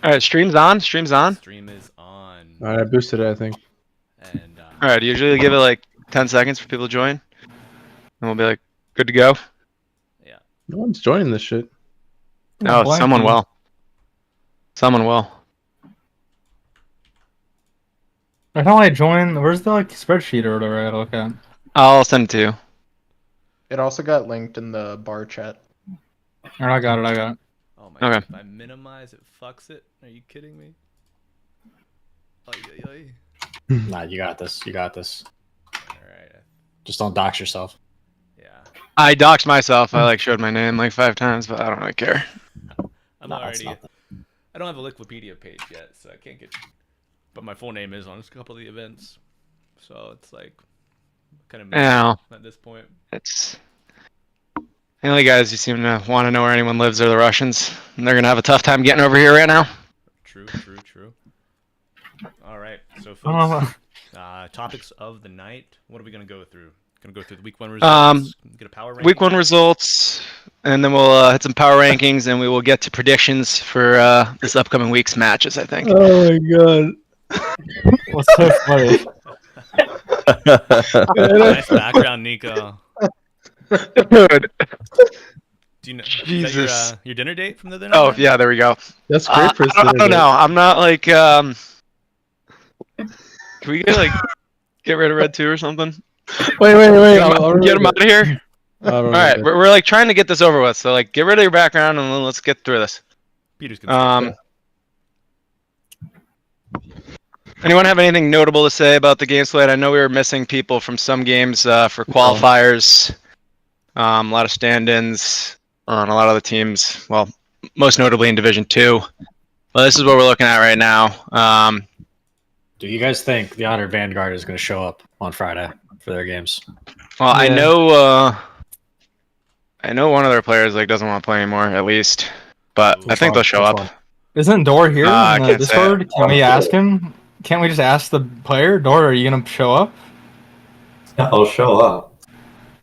All right, stream's on. Stream's on. Stream is on. All right, I boosted it, I think. And All right, usually give it like 10 seconds for people to join, and we'll be like, good to go. yeah. No one's joining this shit. No, someone will. Someone will. I don't want to join. Where's the like spreadsheet or whatever I look at? I'll send it to you. It also got linked in the bar chat. Or I got it. Oh my Okay. god. If I minimize, it fucks it. Are you kidding me? Oy, oy, oy. Nah, you got this. You got this. Alright. Just don't dox yourself. Yeah. I doxed myself. I like showed my name like 5 times, but I don't really care. I'm Nah, that's already. not I don't have a Wikipedia page yet, so I can't get. But my full name is on a couple of the events, so it's like kind of Yeah. at this point. It's the only guys who seem to want to know where anyone lives are the Russians, and they're gonna have a tough time getting over here right now. True. All right, so Oh. folks, topics of the night. What are we gonna go through? Gonna go through the week 1 results. Get a power ranking. Week 1 results, and then we'll hit some power rankings, and we will get to predictions for this upcoming week's matches. I think. Oh my god. What's so funny? Nice background, Nico. Dude. Do you know? Jesus. Is that your dinner date from the dinner? Oh date? yeah, there we go. That's great for I don't know. I'm not like. Can we get rid of Red 2 or something? Wait. Get him out of here. All right, we're like trying to get this over with. So like, get rid of your background and then let's get through this. Peter's gonna start. Anyone have anything notable to say about the game slate? I know we were missing people from some games for qualifiers. A lot of stand-ins on a lot of the teams. Well, most notably in Division 2. Well, this is what we're looking at right now. Do you guys think the Honored Vanguard is going to show up on Friday for their games? Well, Yeah. I know one of their players like doesn't want to play anymore, at least. But I think they'll show Which up. one? Isn't Dor here I in the can't say Discord? Can we ask him? Can't we just ask the player? Dor, are you gonna show up? Yeah, I'll show up.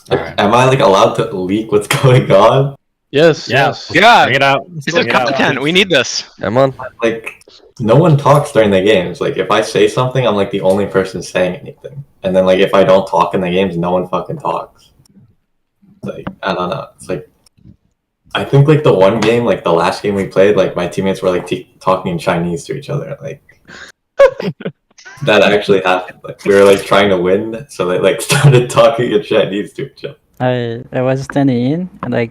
Alright. Am I like allowed to leak what's going on? Yes. Yeah. Yes. Yeah, Bring it out. these are Bring it out. content. We need this. I'm on. Like, no one talks during the games. Like, if I say something, I'm like the only person saying anything. And then like if I don't talk in the games, no one fucking talks. Like, I don't know. It's like, I think like the one game, like the last game we played, like my teammates were like talking in Chinese to each other. Like that actually happened. Like we were like trying to win, so they like started talking in Chinese to each other. I was standing in, and I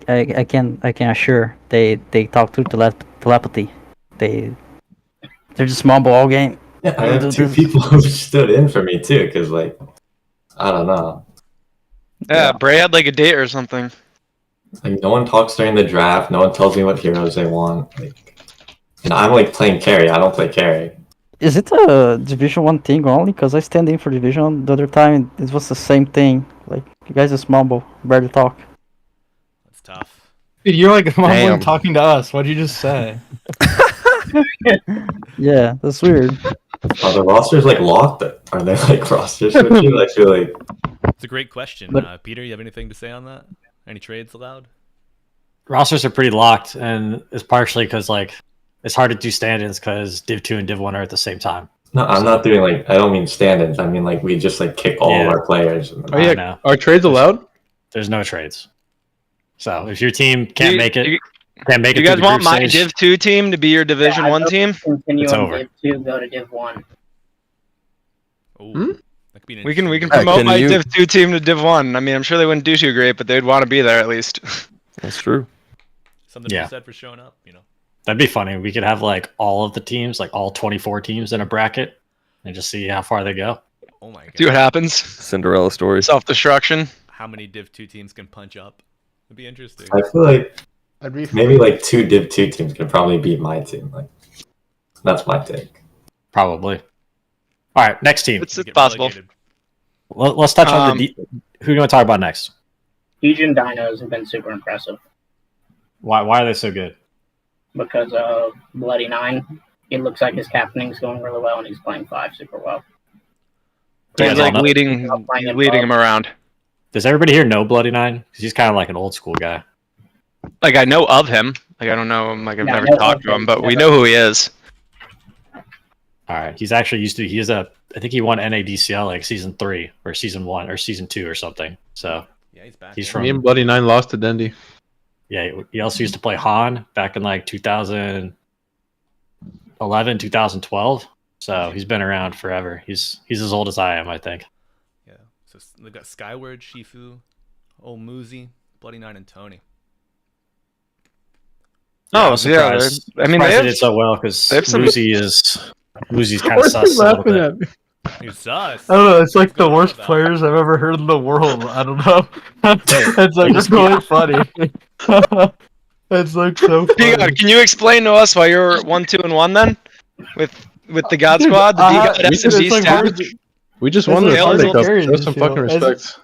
can assure they talk through telepathy. They're just mumble all game. Yeah, I have 2 people who stood in for me too, because like, I don't know. Yeah, Bray had like a date or something. Like no one talks during the draft. No one tells me what heroes they want. Like, and I'm like playing carry. I don't play carry. Is it a Division 1 thing only? Because I stand in for Division the other time, it was the same thing. Like, you guys just mumble, barely talk. That's tough. Dude, you're like mumbling Damn. talking to us. What'd you just say? Yeah, that's weird. Are the rosters like locked? Are they like rosters with you? I feel like It's a great question. But- Peter, you have anything to say on that? Any trades allowed? Rosters are pretty locked, and it's partially because like it's hard to do stand-ins because Div 2 and Div 1 are at the same time. no. I'm not doing like. I don't mean stand-ins. I mean like we just like kick all of Yeah. our players. Oh yeah. No. Are trades allowed? There's no trades. So if your team can't make it, You can't make it. guys through the want group my stage, Div 2 team to be your Division 1 team? Continue It's on over. Div 2, go to Div 1. Oh, that could be an We can interesting- promote can my you- Div 2 team to Div 1. I mean, I'm sure they wouldn't do too great, but they'd want to be there at least. That's true. something to Yeah. be said for showing up. You know. that'd be funny. We could have like all of the teams, like all 24 teams in a bracket, and just see how far they go. Oh my god. See what happens. Cinderella stories. Self-destruction. How many Div 2 teams can punch up? It'd be interesting. I feel like I'd be maybe like 2 Div 2 teams could probably beat my team. Like that's my take. Probably. All right, next team. It's Get possible. relegated. Let's touch on the. Who do you want to talk about next? Legion Dinos have been super impressive Why are they so good? because of Bloody Nine. It looks like his captaining's going really well, and he's playing 5 super well. Do you He's guys all like know- leading him around. Does everybody here know Bloody Nine? Because he's kind of like an old school guy. Like I know of him. Like I don't know him. Like I've Yeah, I never know talked of to him, him. but we Never. know who he is. All right, he's actually used to. I think he won NADCL like season 3 or season 1 or season 2 or something. So Yeah, he's back. he's yeah. from. Me and Bloody Nine lost to Dendy. Yeah, he also used to play Han back in like 2011, 2012. So he's been around forever. He's as old as I am, I think. Yeah. So they've got Skyward, Shifu, Old Muzi, Bloody Nine, and Tony. I Oh, was yeah. surprised. I mean, Surprised they they have, did so well because they have some- Muzi's kind of What's he sus a little laughing bit. at me? He's sus. I don't know. It's like What's the going on worst with that? players I've ever heard in the world. I don't know. It's like it's really funny. It's like so Hang on, funny. can you explain to us why you're 1, 2, and 1 then? With the God Dude, Squad, the I- God it's SMG like staff? hard to- We just It's won like the hard to Sunday Cup. carry Show this some show. fucking It's- respect.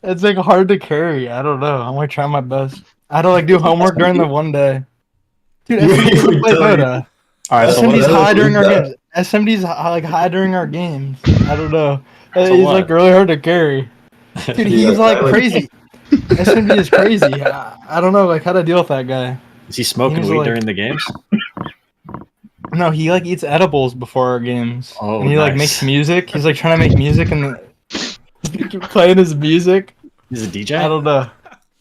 It's like hard to carry. I don't know. I'm gonna try my best. I had to like do homework during the one day. Dude, SMD's We play totally- Dota. All right, so what SMD's else high is during our that? games. SMD's like high during our games. I don't know. So He's what? like really hard to carry. Dude, Yeah, he's like that was- crazy. SMD is crazy. I don't know like how to deal with that guy. is he smoking He's weed like- during the games? No, he like eats edibles before our games. Oh, and he like nice. makes music. He's like trying to make music and playing his music. He's a I DJ. don't know.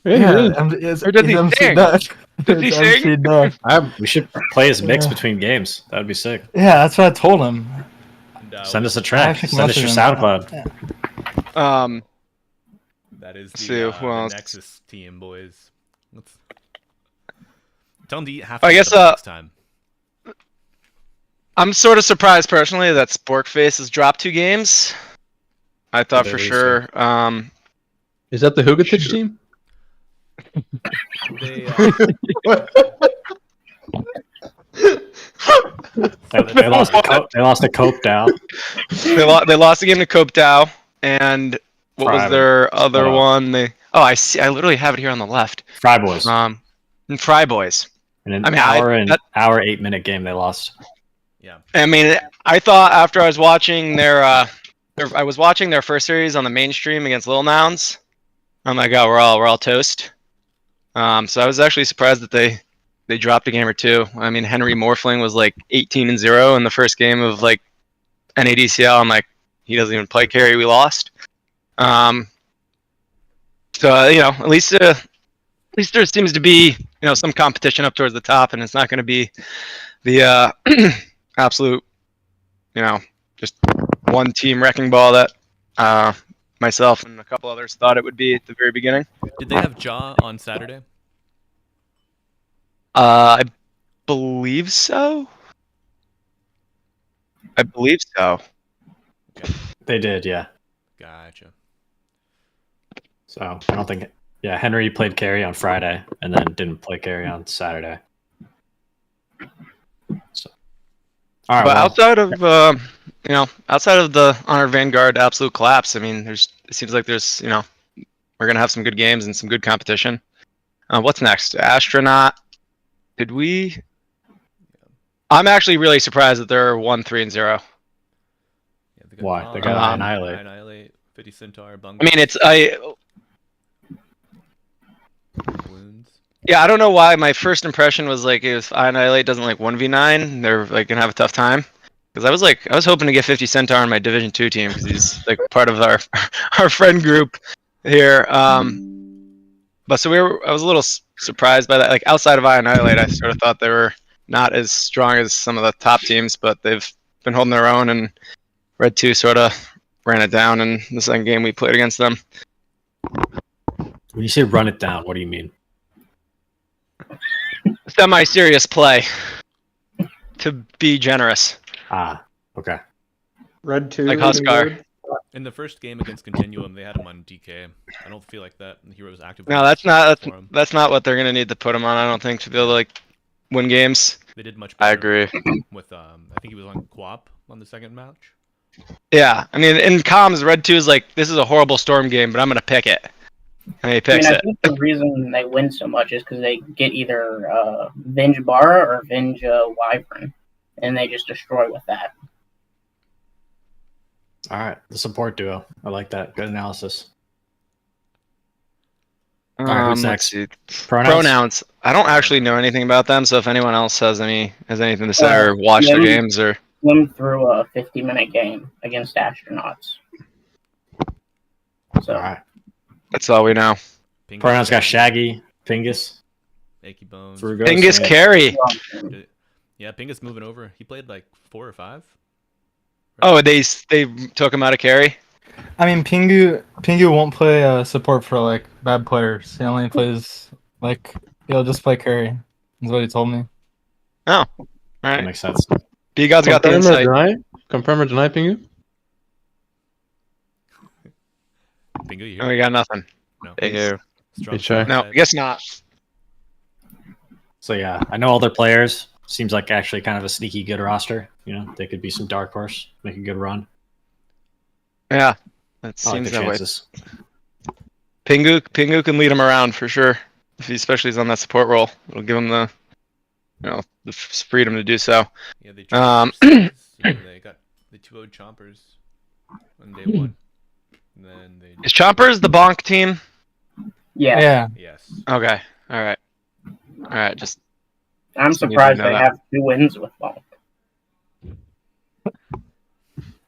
Yeah, it's, Or does he MC sing? Duck. Does he It's sing? MC Duck. We should play his mix Yeah. between games. That would be sick. Yeah, that's what I told him. And, Send us a track. actually Send us your messaged him. SoundCloud. That is See, the, who the else? Nexus team, boys. Let's... Tell them to eat half. I the guess, stuff next time. I'm sort of surprised personally that Sporkface has dropped 2 games. I thought They for lose, sure. Is that the Hugatich team? They, They lost to Cope Dow. They lost the game to Cope Dow, and what was Fry. their other Oh. one? I see. I literally have it here on the left. Fry Boys. And Fry Boys. In an I mean, hour 8-minute game they lost. yeah. I mean, I thought after I was watching I was watching their first series on the mainstream against Lil Nouns. I'm like, oh, we're all toast. So I was actually surprised that they dropped a game or 2. I mean, Henry Morphling was like 18-0 in the first game of like NADCL. I'm like, he doesn't even play carry. We lost. So at least there seems to be some competition up towards the top, and it's not going to be the absolute just one team wrecking ball that myself and a couple others thought it would be at the very beginning. Did they have Jaw on Saturday? I believe so. They did, yeah. Gotcha. So I don't think. Yeah, Henry played carry on Friday and then didn't play carry on Saturday. So, all right. But well, outside of the Honor Vanguard absolute collapse, I mean, it seems like there's we're gonna have some good games and some good competition. What's next? Astronaut. I'm actually really surprised that they're 1-3-0. Yeah, they got Why? Jaw, They got Annihilate. Annihilate, 50 Centaur, Bungo. I mean, Wounds. Yeah, I don't know why. My first impression was like, if Annihilate doesn't like 1v9, they're like gonna have a tough time. Because I was hoping to get 50 Centaur on my Division 2 team because he's like part of our friend group here. But so I was a little surprised by that. Like outside of Annihilate, I sort of thought they were not as strong as some of the top teams, but they've been holding their own. And Red 2 sort of ran it down in the second game we played against them. when you say run it down, what do you mean? Semi-serious play. To be generous. Ah, okay. Red 2. Like Huskar. In the first game against Continuum, they had him on DK. I don't feel like that hero was active. No, that's not for him. that's not what they're gonna need to put him on. I don't think to be able to like win games. They did much I better agree. with I think he was on Quap on the second match. Yeah, I mean, in comms, Red 2 is like, this is a horrible Storm game, but I'm gonna pick it, and he picks I it. think the reason they win so much is because they get either Venge Bara or Venge Wyvern, and they just destroy with that. All right, the support duo. I like that. Good analysis. All right, who's Let's next? see. Pronouns? Pronouns. I don't actually know anything about them, so if anyone else has anything to say or watch their yeah, games or swim through a 50-minute game against astronauts. So All right. That's all we know. Pingus, Pronouns got Shaggy, Pingus, Achy Bones. Frugos. Pingus yeah. carry. Yeah, Pingus moving over. He played like 4 or 5. Oh, they took him out of carry. I mean, Pingu won't play support for like bad players. He only plays like he'll just play carry. That's what he told me. All That right. makes sense. B God's got the Confirm or insight. deny? Confirm or deny, Pingu? Pingu, you Oh, here? we got nothing. No. Pingu. Strong Hey, Chai. No, I guess not. So yeah, I know all their players. Seems like actually kind of a sneaky good roster. You know, they could be some dark horse, make a good run. Yeah, that I like seems the that way. chances. Pingu can lead him around for sure. If he especially is on that support role, it'll give him the freedom to do so. Yeah, they tried they got the 2-0 Chompers on day 1. And then they Is Chompers the bonk team? yeah, yes. Okay. All right. Just I'm Just need to surprised know they that. have 2 wins with Bonk.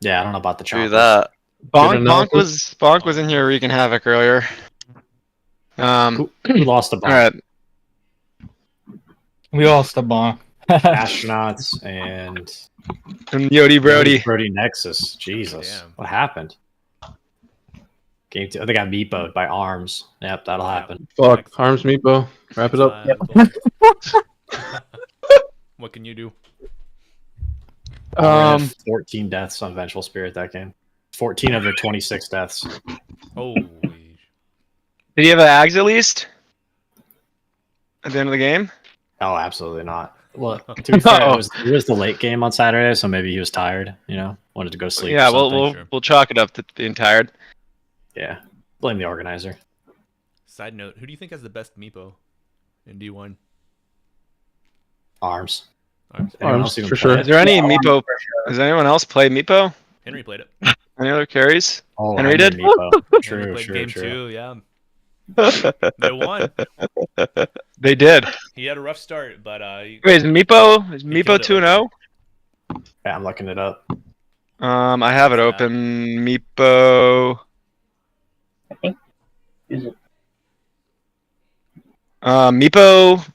Yeah, I don't know about the Do Chompers. that. Bonk was in here wreaking havoc earlier. Who lost the All ball? right. We lost the Bonk. Astronauts and And Yodi Brody. Brody Nexus. Jesus, Damn. what happened? Game 2. They got meepoed by Arms. Yep, that'll happen. Fuck. Arms Meepo. Wrap it up. What can you do? They had 14 deaths on Vengeful Spirit that game. 14 of their 26 deaths. Holy. Did he have an Ags at least? At the end of the game? Oh, absolutely not. Well, to be fair, it was the late game on Saturday, so maybe he was tired. You know, wanted to go sleep. Yeah, or something. Sure. we'll chalk it up to being tired. Yeah, blame the organizer. Side note, who do you think has the best Meepo in D1? Arms. Arms. Anyone Arms, else even for play sure. it? Is there any Yeah, Meepo? for sure. Does anyone else play Meepo? Henry played it. Any other carries? Oh, Henry Henry did? Meepo. Henry True, played true, game true. 2, yeah. They won. They did. He had a rough start, but Wait, is Meepo killed Meepo it 2-0? Yeah, I'm looking it up. I have it Yeah. open. Meepo. I think. Is it? Meepo.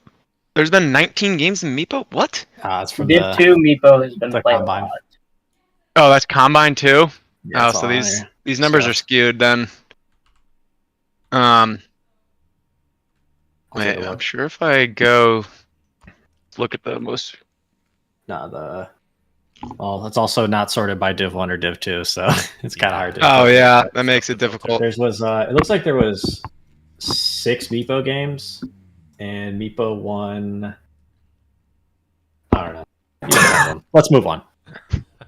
There's been 19 games in Meepo. What? It's from Div the 2 Meepo has been the played a combine. lot. Oh, that's Combine too. Yeah, Oh, it's so all these there. these numbers Stuff. are skewed then. I'll take Wait, a I'm look. sure if I go look at the most. Well, it's also not sorted by Div 1 or Div 2, so it's kind of hard to. Oh yeah, that makes it difficult. There was it looks like there was 6 Meepo games, and Meepo won. I don't know. Yeah, let's move on.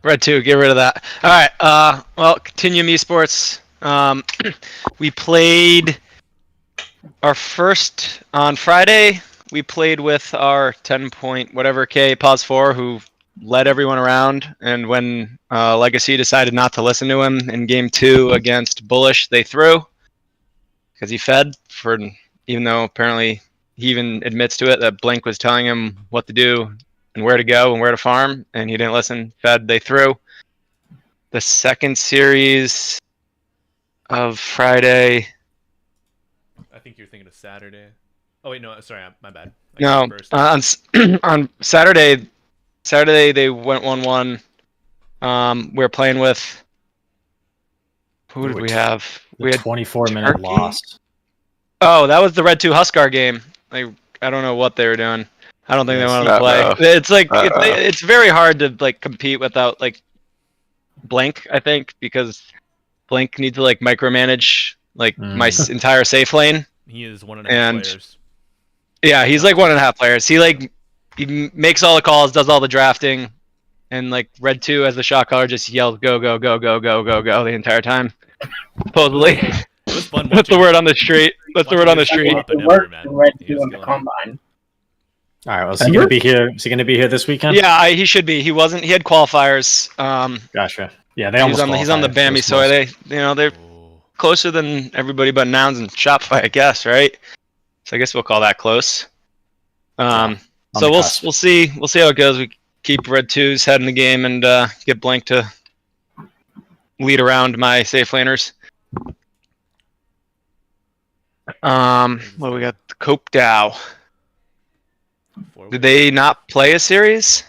Red 2, get rid of that. All right. Well, Continuum Esports. We played our first on Friday. We played with our 10-point whatever K pause 4 who led everyone around, and when Legacy decided not to listen to him in game 2 against Bullish, they threw because he fed for, even though apparently he even admits to it that Blink was telling him what to do and where to go and where to farm, and he didn't listen. Fed, they threw. The second series of Friday. I think you're thinking of Saturday. Oh wait, no, sorry, my bad. No, on Saturday they went 1-1. We're playing with. Who did we have? The We had 24-minute Turkey? loss. Oh, that was the Red 2 Huskar game. Like, I don't know what they were doing. I don't think they wanted to play. It's like it's very hard to like compete without like Blink, I think, because Blink needs to like micromanage like my entire safe lane. He is 1.5 And- players. Yeah, he's like 1.5 players. He makes all the calls, does all the drafting, and like Red 2 as the shot caller just yells go go go go go go go the entire time. Supposedly. It was fun That's the watching- word on the street. That's the word on the watching street. him up and It worked man. for Red He 2 was in the killing it. combine. All right, well, is he going to be here? Is he going to be here this weekend? Yeah, he should be. He wasn't. He had qualifiers. Gotcha. Yeah, they He's almost. on the qualified. Bambi, so they're Oh. closer than everybody but Nouns and Shopify, I guess, right? So I guess we'll call that close. On So the we'll cusp. see how it goes. keep Red 2's head in the game and get Blank to lead around my safe laners. What do we got? Cope Dow. Did they not play a series?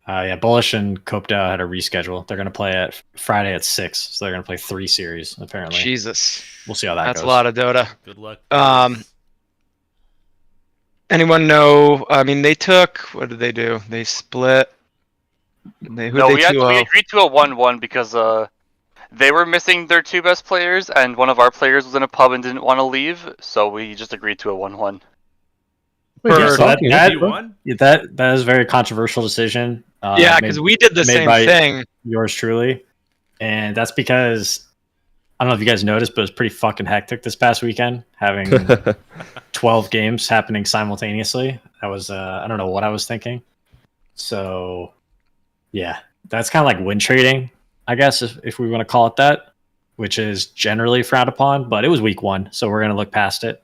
Yeah, Bullish and Copedale had a reschedule. They're going to play at Friday at 6, so they're going to play 3 series, apparently. Jesus. We'll see how that That's goes. a lot of Dota. Good luck. Anyone know? I mean, they took. What did they do? They split. We agreed to a 1-1 because they were missing their 2 best players, and one of our players was in a pub and didn't want to leave, so we just agreed to a 1-1. Yeah, so talking, that is a very controversial decision. Yeah, because we did the made same by thing. Yours truly, and that's because I don't know if you guys noticed, but it was pretty fucking hectic this past weekend, having 12 games happening simultaneously. That was I don't know what I was thinking. So yeah, that's kind of like win trading, I guess, if we want to call it that, which is generally frowned upon. But it was week 1, so we're gonna look past it.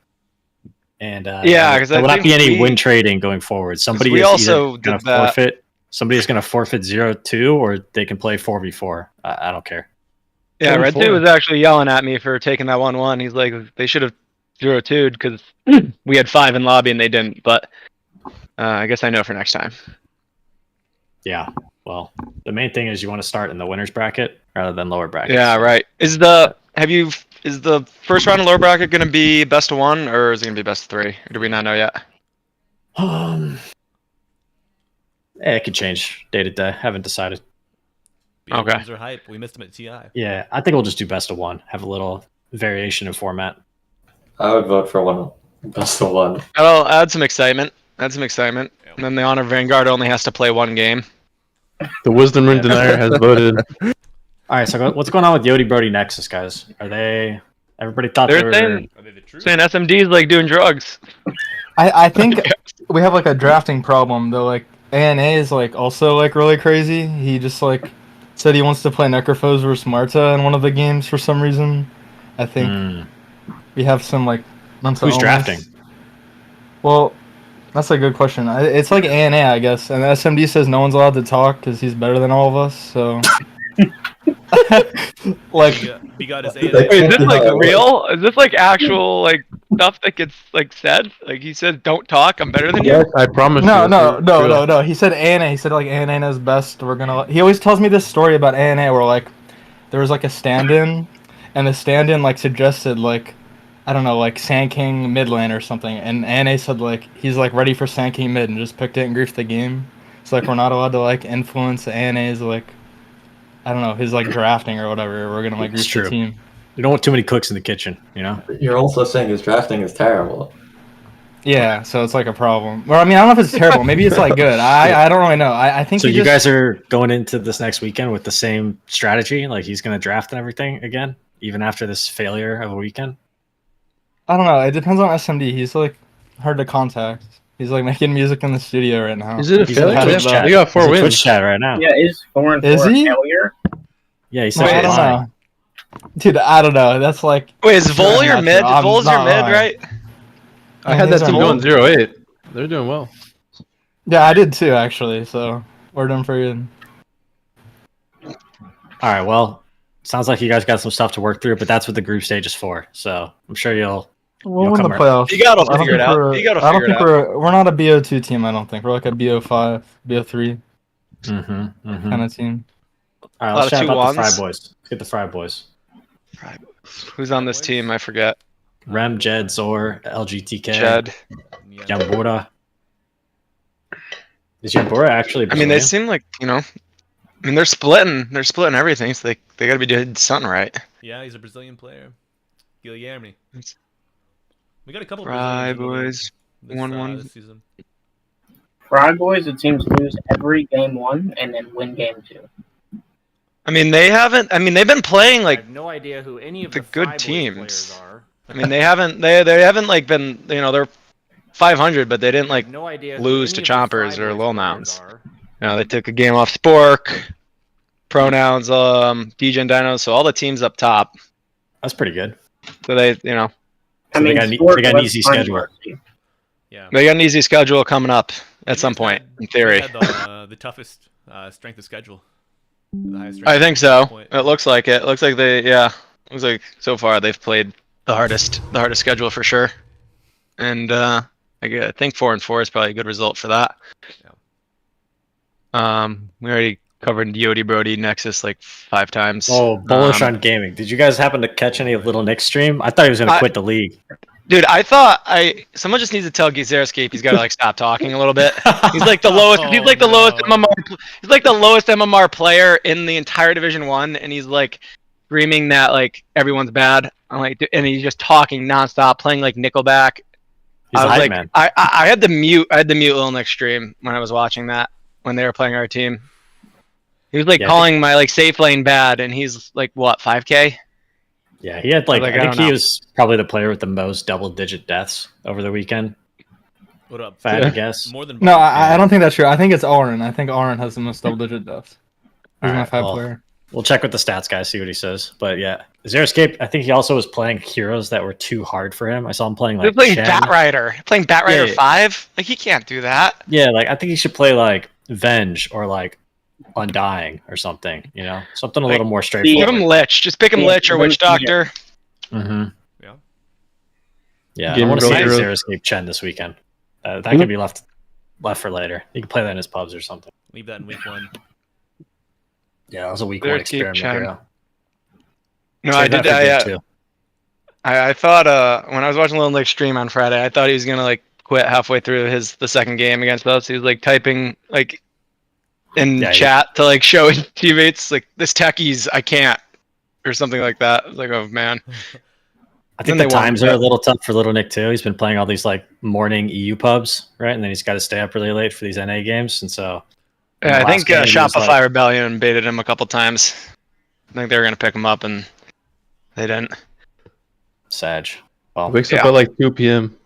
And yeah, because there will not be any win trading going forward. Somebody is either going to forfeit. Somebody is going to forfeit 0-2, or they can play 4v4. I don't care. Yeah, Red 2 was actually yelling at me for taking that 1-1. He's like, they should have 0-2'd because we had 5 in lobby and they didn't. But I guess I know for next time. Yeah. Well, the main thing is you want to start in the winners bracket rather than lower bracket. Yeah, right. Is the first round of lower bracket going to be best of 1 or is it going to be best of 3? Or do we not know yet? It could change day to day. Haven't decided. Okay. Are hype. We missed them at TI. Yeah, I think we'll just do best of 1. Have a little variation in format. I would vote for best of 1. That'll add some excitement. And then the Honor Vanguard only has to play 1 game. The Wisdom Ring Denier has voted. All right, so what's going on with Yodi Brody Nexus, guys? Are they? Everybody thought They're they were. saying SMD's like doing drugs. I think we have like a drafting problem though. Like ANA is like also like really crazy. He just like said he wants to play Necrophos versus Marta in one of the games for some reason. I think we have some like mental Who's illness. drafting? Well, that's a good question. It's like ANA, I guess, and SMD says no one's allowed to talk because he's better than all of us. So, like, He got his Wait, is this like real? Is this like actual like stuff that gets like said? Like he says, "Don't talk. I'm better than you." Yes, I promise no, you. no. He said ANA. He said like ANA knows best. We're gonna. He always tells me this story about ANA where like there was like a stand-in, and the stand-in like suggested like I don't know like Sand King mid lane or something, and ANA said like he's like ready for Sand King mid and just picked it and griefed the game. It's like we're not allowed to like influence ANA's like I don't know his like drafting or whatever. We're gonna like grief the team. You don't want too many cooks in the kitchen, you know. You're also saying his drafting is terrible. Yeah, so it's like a problem. Well, I mean, I don't know if it's terrible. Maybe it's like good. I don't really know. I think so. You guys are going into this next weekend with the same strategy, like he's going to draft and everything again, even after this failure of a weekend. I don't know. It depends on SMD. He's like hard to contact. He's like making music in the studio right now. Is it a He's failure? in Twitch chat. They got 4 He's in wins. Twitch chat right now. Yeah, is 4-4 Is he? failure? Yeah, he said I he's don't lying. know. Dude, I don't know. That's like. Wait, is Vol your I'm mid? not Vol's your mid, lying. right? I had that These team are- going 0-8. They're doing well. Yeah, I did too, actually. So we're doing pretty good. All right, well, sounds like you guys got some stuff to work through, but that's what the group stage is for. So I'm sure you'll We'll You'll win the come playoffs. You gotta I don't figure it think out. we're- You gotta I don't figure it think we're not a BO2 team. I don't think we're like a BO5, BO3 kind of team. All right, A lot let's of chat about the 2-1s. Fry Boys. Let's get the Fry Boys. Who's on this team? I forget. Rem, Jed, Zor, LGTK, Jed. Yambura. Is Yambura actually I mean, they Brazilian? seem like I mean, they're splitting. They're splitting everything, so they gotta be doing something right. Yeah, he's a Brazilian player. Guilherme. We got a couple. Fry Brazilians Boys. this, 1-1. this season. Fry Boys, it seems lose every game 1 and then win game 2. I mean, they haven't. I mean, they've been playing I like have no idea who any of the the good Fry Boys teams. players are. I mean, they haven't. They haven't like been. They're 500, but they didn't like no idea who lose any to of the Chompers Fry or Boys Lil players Nouns. are. They took a game off Spork, Pronouns, DJ and Dino, so all the teams up top. That's pretty good. So they, I So mean, they got Sport an was easy fine schedule. mercy. Yeah. They got an easy schedule coming up at some point, in theory. They had the toughest strength of schedule. The highest strength I of think schedule so. point. It looks like it. Looks like looks like so far they've played the hardest schedule for sure. And I think 4-4 is probably a good result for that. We already covered Yodi Brody Nexus like 5 times. Oh, bullish on gaming. Did you guys happen to catch any of Little Nick's stream? I thought he was going to quit the league. Dude, I thought someone just needs to tell Gizeroscape he's got to like stop talking a little bit. He's like the lowest. He's like the lowest MMR. He's like the lowest MMR player in the entire Division 1, and he's like screaming that like everyone's bad. I'm like, and he's just talking nonstop, playing like Nickelback. He's I a was hype like, man. I had to mute Lil Nick stream when I was watching that when they were playing our team. He was like calling my like safe lane bad, and he's like what 5K. Yeah, he had like, Like, I I think don't he know. was probably the player with the most double-digit deaths over the weekend. What up? If I had to guess. More than No, I don't think that's true. I think it's Oren. I think Oren has the most double-digit deaths. He's my Alright, 5 well, player. We'll check with the stats guy, see what he says. But yeah, Xeriscape, I think he also was playing heroes that were too hard for him. I saw him playing They're like playing Chen. Batrider. Playing Batrider Yeah. 5. Like he can't do that. Yeah, like I think he should play like Venge or like Undying or something, you know? Something a little more Give straightforward. him Lich. Just pick him Lich or Witch Doctor. Mm-hmm. Yeah. Yeah, I Game want to see Girl Hero. Xeriscape Chen this weekend. That could be left for later. You can play that in his pubs or something. Leave that in week 1. Yeah, that was a week Xeriscape 1 experiment. Chen. Hero. No, Save I that did. for game 2. I thought when I was watching Lil Nick stream on Friday, I thought he was gonna like quit halfway through the second game against us. He was like typing like in Yeah, chat to like show his teammates like this techies I can't or something like that. I was like, oh man. I think Then the they won, times are but- a little tough for Little Nick too. He's been playing all these like morning EU pubs, right? And then he's got to stay up really late for these NA games, and so. in Yeah, the I last think game, he was Shopify like- Rebellion baited him a couple times. I think they were gonna pick him up and they didn't. Sag. Well, Wakes up Yeah. at like 2 p.m.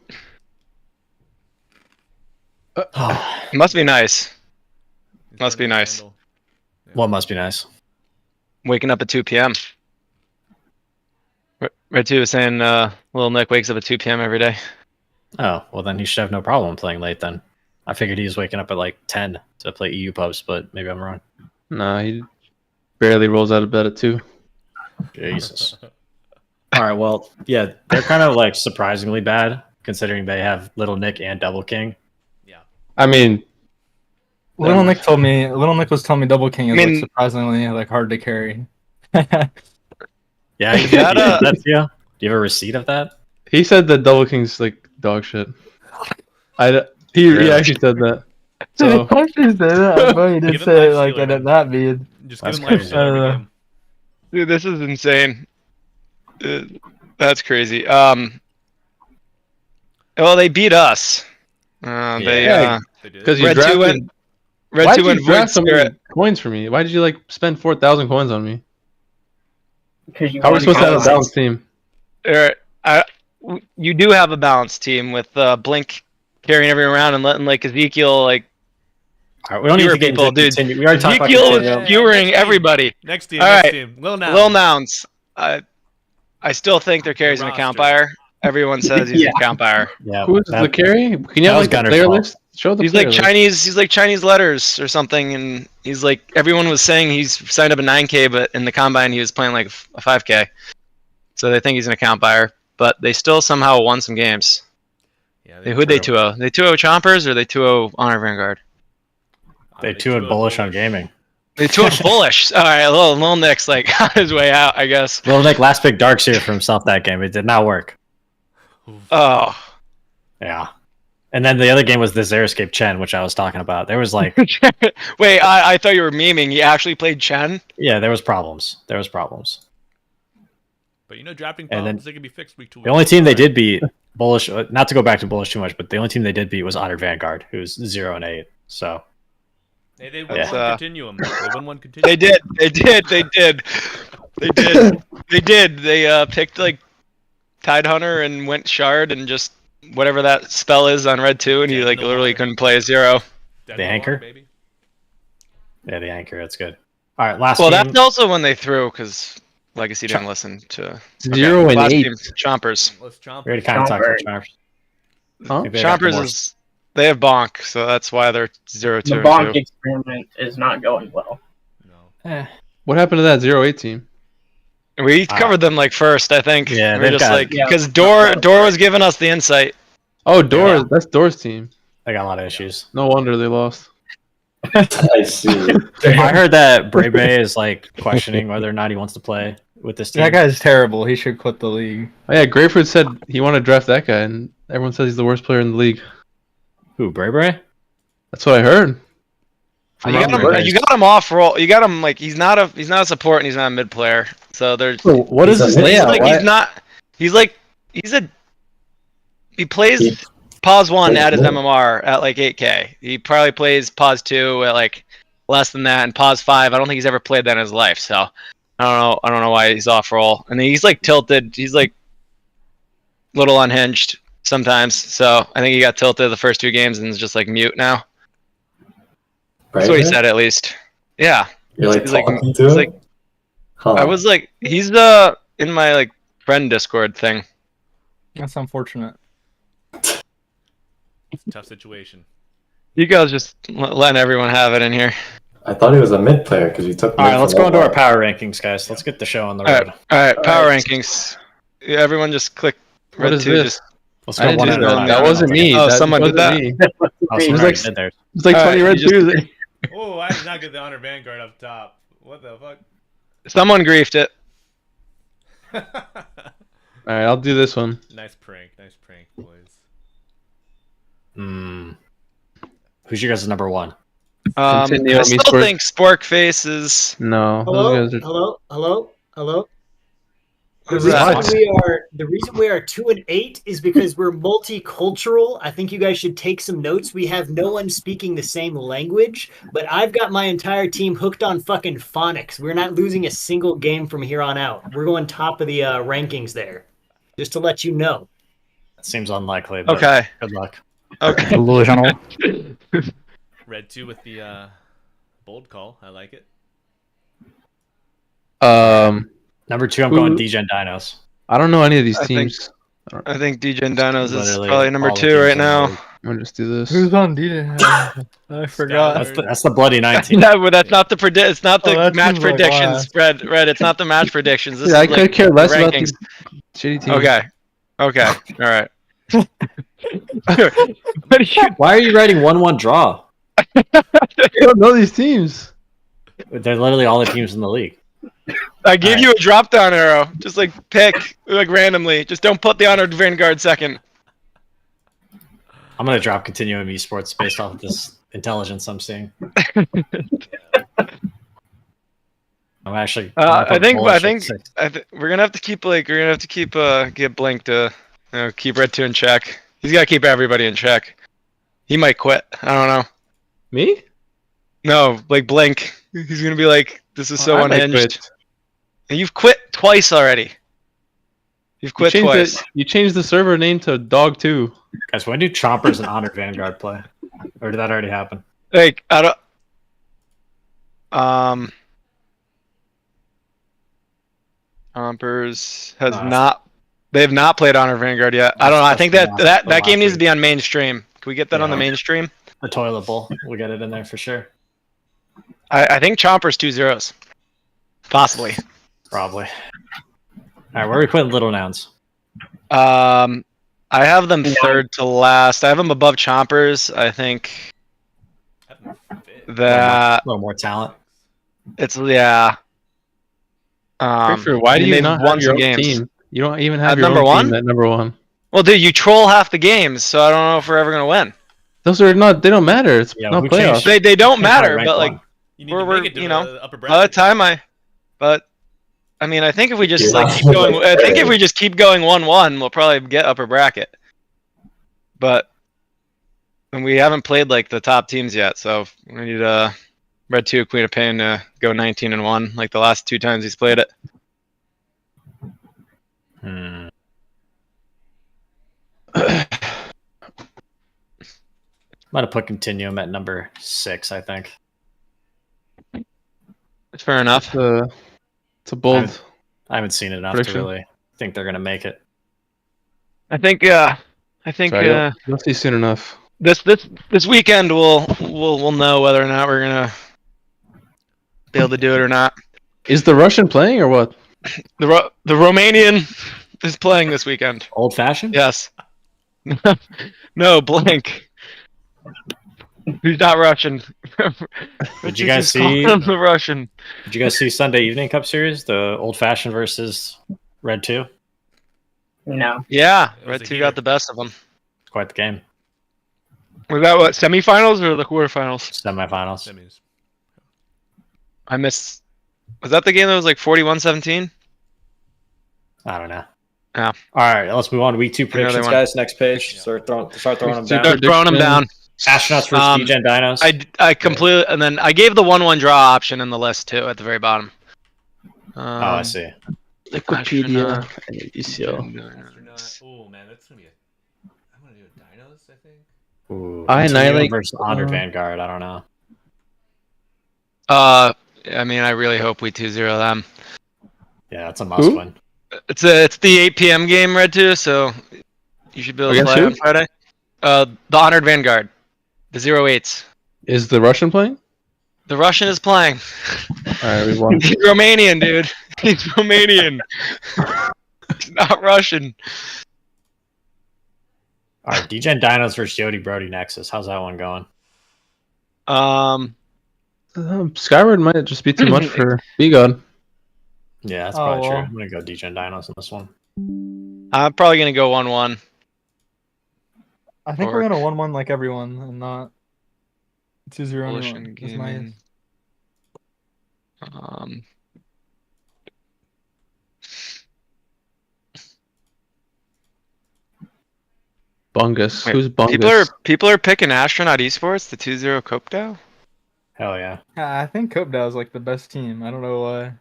It must be nice. Must be nice. what must be nice? Waking up at 2 p.m. Red 2 was saying Lil Nick wakes up at 2 p.m. every day. Oh, well then he should have no problem playing late then. I figured he was waking up at like 10 to play EU pubs, but maybe I'm wrong. Nah, he barely rolls out of bed at 2. Jesus. All right, well, yeah, they're kind of like surprisingly bad considering they have Little Nick and Double King. I mean, Little Nick was telling me Double King is I mean- like surprisingly like hard to carry. Yeah, Is that, that's yeah. Do you have a receipt of that? he said that Double King's like dog shit. He Really? actually said that. So, So I did Give him say life like stealing, that that mean. Just That's give him life crazy. steal every game. Dude, this is insane. That's crazy. Well, they beat us. They Yeah. They did. because you Red 2 drafted. went. Red Why 2 did went you Void draft so many Spirit. coins for me? Why did you like spend 4,000 coins on me? Because you How are we won supposed to have a conference. balanced team? You do have a balanced team with Blink carrying everyone around and letting like Ezekiel like All right, we don't need fewer to get people, into dude. continue. We already talked about Ezekiel continue. was skewering everybody. Next team. All Next right. team. Lil Nas. Lil Nouns. I still think their carry's an account roster. buyer. Everyone says he's an account buyer. Yeah, Who is that- the carry? Can you that have was like the Gunner's player fault. list? Show the He's player like list. Chinese. He's like Chinese letters or something, and he's like everyone was saying he's signed up a 9K, but in the combine he was playing like a 5K. So they think he's an account buyer, but they still somehow won some games. Yeah, Who'd they 2-0? They 2-0 Chompers or they 2-0 Honor Vanguard? They two and bullish on gaming. They 2-0 Bullish. All right, Lil Nick's like on his way out, I guess. Little Nick last pick Darks here for himself that game. It did not work. Oh, Yeah. And then the other game was this Xeriscape Chen, which I was talking about. There was like, wait, I thought you were memeing. He actually played Chen. yeah, there was problems. There was problems. But you know, drafting And then problems, they can be fixed week to week. The only team they did beat, Bullish, not to go back to Bullish too much, but the only team they did beat was Honor Vanguard, who's 0-8. So They won That's, one continuum. They won one continuum. They did. They did. They picked like Tide Hunter and went Shard and just whatever that spell is on Red 2, and he Yeah, like no literally water. couldn't play a 0. Dead The in anchor? water, baby. yeah, the anchor, that's good. All right, last Well, game. that's also when they threw because Legacy didn't listen to 0 and last 8. team, Chompers. Let's chomp. We already kind of talked about Chomper. Charms. Huh? think they got the Chompers more- is they have bonk, so that's why they're 0-2 The and bonk 2. experiment is not going well. No. What happened to that 0-8 team? We covered them like first, I think. Yeah, we were they've just got- like Yeah. because Door was giving us the insight. Oh, Doors. That's Doors' team. They got a lot of issues. No wonder they lost. I see. I heard that Bray Bray is like questioning whether or not he wants to play with this team. That guy's terrible. He should quit the league. Oh yeah, Grayford said he wanted to draft that guy, and everyone says he's the worst player in the league. Who, Bray Bray? That's what I heard. You got him off roll. You got him like he's not a support and he's not a mid player. So there's So what is He's a his mid- layout? like Why- he plays pause 1 at his MMR at like 8k. He probably plays pause 2 at like less than that, and pause 5. I don't think he's ever played that in his life. So I don't know why he's off roll. And he's like tilted. He's like little unhinged sometimes. So I think he got tilted the first 2 games and is just like mute now. That's what he said at least. Yeah. You're like He's like- talking to he's him? like- Huh. I was like, he's in my like friend Discord thing. That's unfortunate. Tough situation. You guys just letting everyone have it in here. I thought he was a mid player because you took. All mid right, let's from go into our Walmart. power rankings, guys. Let's get the show on the All road. right, all right. Power right. rankings. Yeah, everyone just click. What Red is 2, this? Just Let's I go didn't one do at a that. time. That wasn't me. Oh, That someone did wasn't that. me. Oh, It was sorry, like- did there. It's like All 20 right, Red you just- 2s. Oh, I did not get the Honor Vanguard up top. What the fuck? someone griefed it. All right, I'll do this one. Nice prank, boys. Who's your guys' number 1? Continue I on me, still Spork. think Sporkface is. No, those guys are. Hello. The Who's reason, that? the reason we are 2-8 is because we're multicultural. I think you guys should take some notes. We have no one speaking the same language, but I've got my entire team hooked on fucking phonics. We're not losing a single game from here on out. We're going top of the rankings there, just to let you know. That seems unlikely. But Okay. Good luck. Okay. Delusional. Red 2 with the bold call. I like it. Number 2, I'm Who- going DJ and Dinos. I don't know any of these I think- teams. I think DJ and Dinos is Literally probably number all the 2 teams right in the now. league. I'm gonna just do this. Who's on DJ? I forgot. That's the bloody 19. No, but that's not the It's not the that match seems like predictions. Red. It's not the match predictions. This Yeah, I is could like care less about rankings. these shitty teams. Okay. Okay. All right. Why are you writing 1-1 draw? I don't know these teams. They're literally all the teams in the league. I gave you a drop down arrow. Just like pick like randomly. Just don't put the Honored Vanguard second. I'm gonna drop Continuum Esports based off of this intelligence I'm seeing. I'm actually. I think we're gonna have to keep get Blink to keep Red 2 in check. He's gotta keep everybody in check. He might quit. I don't know. Me? No, like Blink. He's gonna be like, this is so I might unhinged. quit. And you've quit twice already. You've quit you changed twice. You changed the server name to Dog 2. Guys, when do Chompers and Honored Vanguard play? Or did that already happen? Like I don't. Chompers has not. They have not played Honor Vanguard yet. I don't know. I think that game needs to be on mainstream. Can we get that on the mainstream? The toilet bowl. We'll get it in there for sure. I think Chompers 2-0s. Possibly. Probably. All right, where are we putting Little Nouns? I have them third to last. I have them above Chompers. I think that A little more talent. it's yeah. Grayford, why do you they've not won have your some own games. team? You don't even have At your number own one? team at number 1. Well, dude, you troll half the games, so I don't know if we're ever gonna win. Those are not. They don't matter. It's Yeah, not who playoffs. changed- They don't Can't matter, rank but one. like You need we're to make it to you know the upper by the bracket. time but I mean I think if we just You're like not keep going, like I think if fair. we just keep going 1-1, we'll probably get upper bracket. But and we haven't played like the top teams yet, so we need Red 2 Queen of Pain to go 19-1 like the last 2 times he's played it. Might have put Continuum at number 6, I think. Fair enough. It's a bold. I haven't seen it enough Prediction? to really think they're gonna make it. I think I think Sorry, you'll see soon enough. this weekend we'll know whether or not we're gonna be able to do it or not. Is the Russian playing or what? The Romanian is playing this weekend. Old fashioned? Yes. No, blank. He's not Russian. Did you guys Just call see him the Russian? Did you guys see Sunday Evening Cup Series, the Old Fashioned versus Red 2? No. Yeah, It was Red a 2 heater. got the best of them. Quite the game. Was that what, semifinals or the quarterfinals? Semifinals. Semis. I missed. Was that the game that was like 41-17? I don't know. Yeah. All right, let's move on to week 2 I know they predictions, won. guys. Next page. Start throwing them down. They're throwing them down. Astronauts versus DGen Dinos. I completely, and then I gave the 1-1 draw option in the list too at the very bottom. Oh, I see. Wikipedia Astronaut. and ECO. Astronaut. Oh man, that's gonna be I'm gonna do Dinos, I think. Ooh, I Team annihilate- versus Honored Vanguard. I don't know. I mean, I really hope we 2-0 them. Yeah, that's a must Who? win. It's the 8 p.m. game, Red 2, so you should be able to Against play who? on Friday. The Honored Vanguard, the 08s. Is the Russian playing? The Russian is playing. Alright, we won. He's Romanian, dude. He's Romanian. He's not Russian. All right, DGen Dinos versus Yodi Brody Nexus. How's that one going? Skyward might just be too much for B-God. Yeah, that's Oh, probably true. well. I'm gonna go DGen Dinos in this one. I'm probably gonna go 1-1. I think we're gonna 1-1 like everyone and not 2-0 Bullish anyone. and That's nice. gaming. Bungus. Wait, Who's Bungus? people are picking Astronaut Esports, the 2-0 Kopdow? Hell yeah. Yeah, I think Kopdow is like the best team. I don't know why.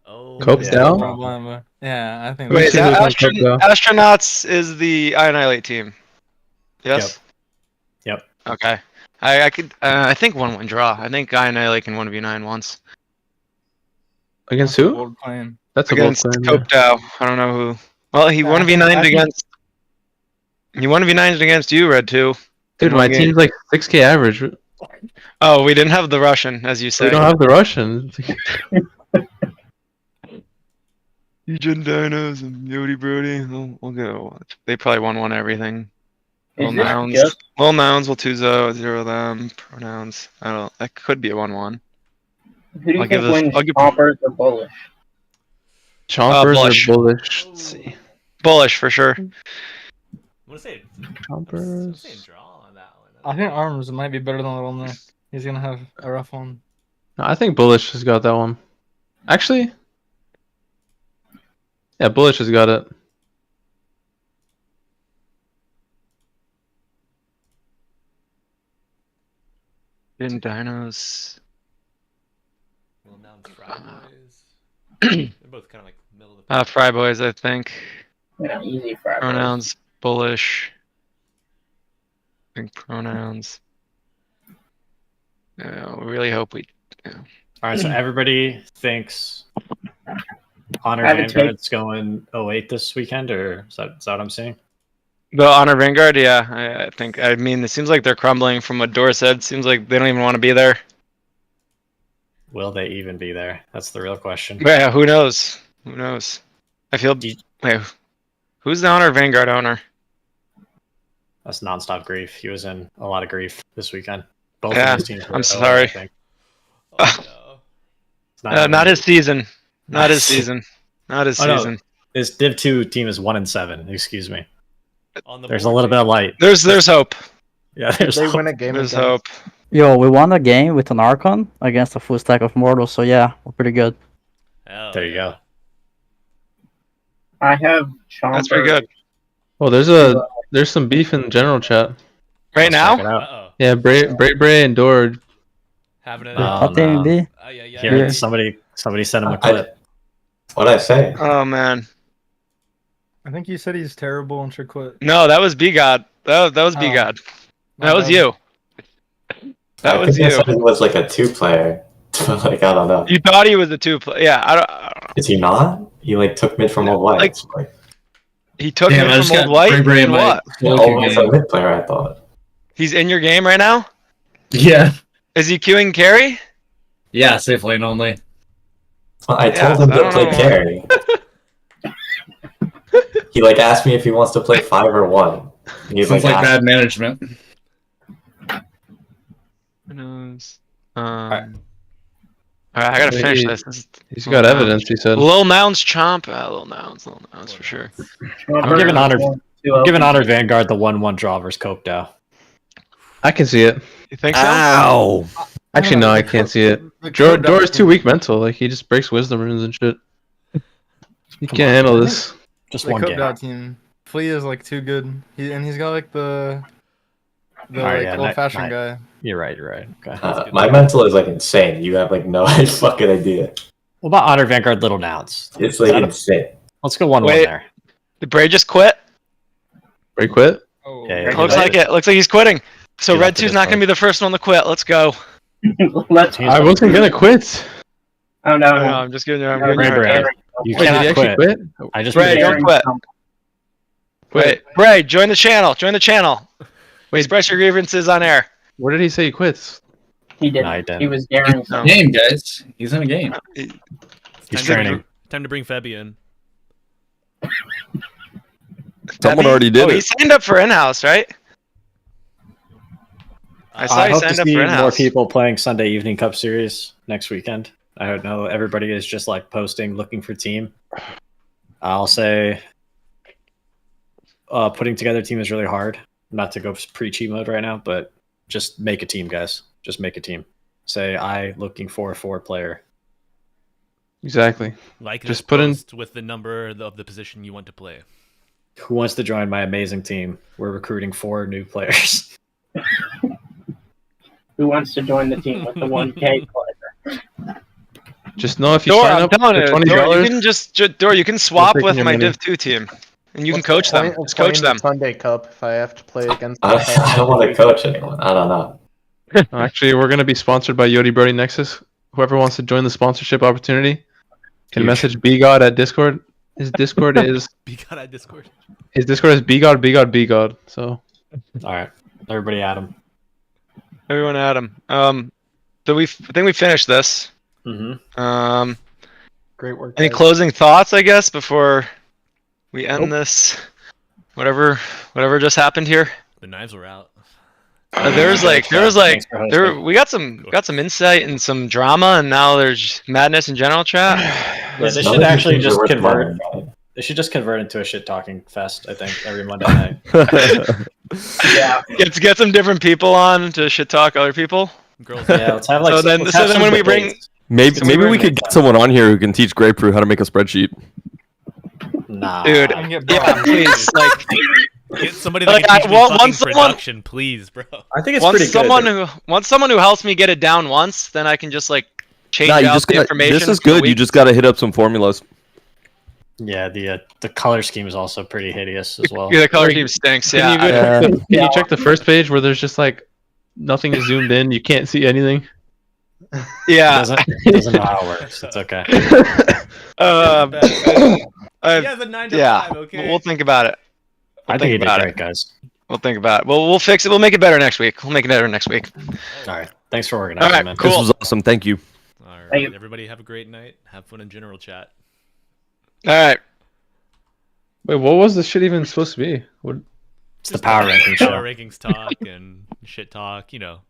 Oh, Cope's Yeah. down? Problem. Yeah, I think. Wait, Wait, is that Astronauts is the Annihilate team? Yes? Yep. Okay. I could I think 1-1 draw. I think Annihilate can 1v9 once. Against That's a who? bold claim. That's a bold Against claim. Yeah. Kopdow. I don't know who. Well, he Yeah, I 1v9'd think- against. He 1v9'd against you, Red 2. Dude, in my one game. team's like 6k average. We Oh, we didn't have the Russian, as you say. don't have the Russian. Legion Dinos and Yodi Brody. We'll go. They probably 1-1 everything. Is Little this nouns. just Little nouns will 2-0 them. Pronouns. I don't. That could be a 1-1. who do you I'll give think this- wins I'll give- Chompers or Bullish? Chompers Bullish. or bullish? Let's see. Bullish for sure. I'm gonna say I'm Chompers. saying draw on that one. I think Arms might be better than Little Nick. He's gonna have a rough one. No, I think Bullish has got that one. Actually, yeah, Bullish has got it. In Dinos. Well, now it's Fry Boys. They're both kind of like middle of the Fry Boys, I think. Yeah, easy for everyone. Pronouns. Bullish. I think pronouns. We really hope we. All right, so everybody thinks Honored I have a take. Vanguard's going 08 this weekend, or is that what I'm seeing? The Honor Vanguard, yeah, I think. I mean, it seems like they're crumbling from what Dor said. Seems like they don't even want to be there. Will they even be there? That's the real question. But yeah, who knows? Who knows? I feel. Wait, who's the Honor Vanguard owner? That's nonstop grief. He was in a lot of grief this weekend. Both Yeah, of his teams. I'm were 08, sorry. I think. Oh, no. It's not Not his season. Not his Nice. season. Not his Oh, no. season. His Div 2 team is 1-7. Excuse me. On the There's a board, little bit of light. There's hope. Yeah, there's They hope. win a game There's against. hope. Yo, we won a game with an Archon against a full stack of mortals, so yeah, we're pretty good. Hell There you yeah. go. I have Chompers. That's pretty good. Oh, there's some beef in the general chat. Right Let's check it now? out. Uh-oh. Yeah, Bray and Dor. Having it Oh, out. Top team no. B. Yeah. Here, somebody sent him a clip. What'd I say? Oh man. I think you said he's terrible and should quit. No, that was B God. That was B Oh. God. My That was bad. you. That I was think I you. said he was like a 2-player. Like, I don't know. You thought he was a 2 player. Yeah, I don't know. Is he not? He like took mid from all whites. Like, He took Damn, I him just from got Old White. Bray Bray in And my what? solo Oh, queue he's a game. mid player, I thought. He's in your game right now. Yeah. Is he queuing carry? Yeah, safe lane only. Well, I Yeah, told him I to don't play know. carry. He like asked me if he wants to play 5 or 1. He's Sounds like asked- bad management. Who knows? Alright, I gotta finish this. He's got evidence, he said. Lil Mounds chomp. Lil Mounds for sure. I'm giving Honor Vanguard the 1-1 draw versus Copedao. I can see it. You think so? Ow! Actually, no, I can't see it. The Dor is too weak mental. Like, he just breaks wisdom runes and shit. He can't handle this. Just The one game. Copedao team. Flea is like too good. He's got like the Alright, yeah, old fashioned night. guy. You're right. Okay. my mental is like insane. You have like no fucking idea. What about Honor Vanguard Little Nouns? It's like insane. Let's go 1-1 Wait. there. Did Bray just quit? Bray quit? Yeah, Looks like it. Looks like he's quitting. So He Red left it 2's as not gonna well. be the first one to quit. Let's go. Let's. I wasn't gonna quit. Oh no. No, I'm just giving you. I'm No, giving you a hard Bray, time. Bray. You Wait, did he cannot actually quit. quit? I just Bray, made don't quit. Wait, Bray, join the channel. Join the channel. Express your grievances on air. Where did he say he quits? He didn't. No, he didn't. He was daring. No. Game, guys. He's in a game. He's Time to training. bring- Time to bring Febby in. Someone already did He it. signed up for in-house, right? I saw I he hope to signed up see for more in-house. people playing Sunday Evening Cup Series next weekend. I don't know. Everybody is just like posting, looking for team. I'll say putting together a team is really hard. Not to go pre-cheat mode right now, but just make a team, guys. Just make a team. Say, I looking for a 4-player. Exactly. Like Just this put in- post with the number of the position you want to play. Who wants to join my amazing team? We're recruiting 4 new players. Who wants to join the team with the 1K player? Just know if you Dor, sign I'm up telling for you, $20, Dor, you can Dor, you can swap taking with your my money. Div 2 team, and you can What's coach the them. point of Just coach playing them. the Sunday Cup if I have to play against. I don't want to coach anyone. I don't know. Actually, we're going to be sponsored by Yodi Brody Nexus. Whoever wants to join the sponsorship opportunity can Huge. message BGod at Discord. His Discord is Be got at Discord. BGod. So All right. Everybody add him. Everyone, Adam. So I think we finished this. Mm-hmm. Great work. Any guys. closing thoughts, I guess, before we end this? Whatever just happened here. The knives were out. There was like Thanks for hosting. we got some insight and some drama, and now there's madness in general chat. Yeah, they None should of these actually things are just worth convert. money. They should just convert into a shit talking fest. I think every Monday night. Yeah. Get some different people on to shit talk other people. Girls. Yeah, let's have like. So then- let's so have then some when we bring- debates. Maybe It's maybe weird we could get someone on here who can teach Grapefruit how to make a spreadsheet. Nah, Dude, I can get yeah, Brian. please, like Get somebody that Like, can teach me once fucking someone- production, please, bro. I think it's once pretty someone who helps me get it down once, then I can just like change Nah, you out just the gotta, information. this is for the good. You week. just got to hit up some formulas. Yeah, the color scheme is also pretty hideous as well. Yeah, the color Like, scheme stinks. can Yeah, you go check can you check the first page where there's just like nothing is zoomed in, you can't see anything? yeah. Doesn't know how it works. It's okay. I've- He has a 9 to yeah, 5, okay? we'll think about it. I think you did about great, guys. We'll think about it. We'll fix it. We'll make it better next week. We'll make it better next week. All right. Thanks for organizing, All right, man. cool. This was awesome. Thank you. All Thank right, you. everybody have a great night. Have fun in general chat. All right. Wait, what was this shit even supposed to be? What? It's the power ranking show. Power rankings talk and shit talk, you know.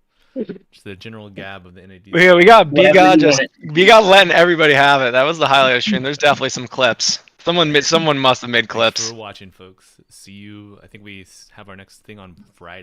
Just the general gab of the NAD. We got Whatever B-God you just want B-God letting everybody have it. That was the highlight of the stream. There's definitely some clips. Someone must have made Thanks clips. for watching, folks. See you. I think we have our next thing on Friday.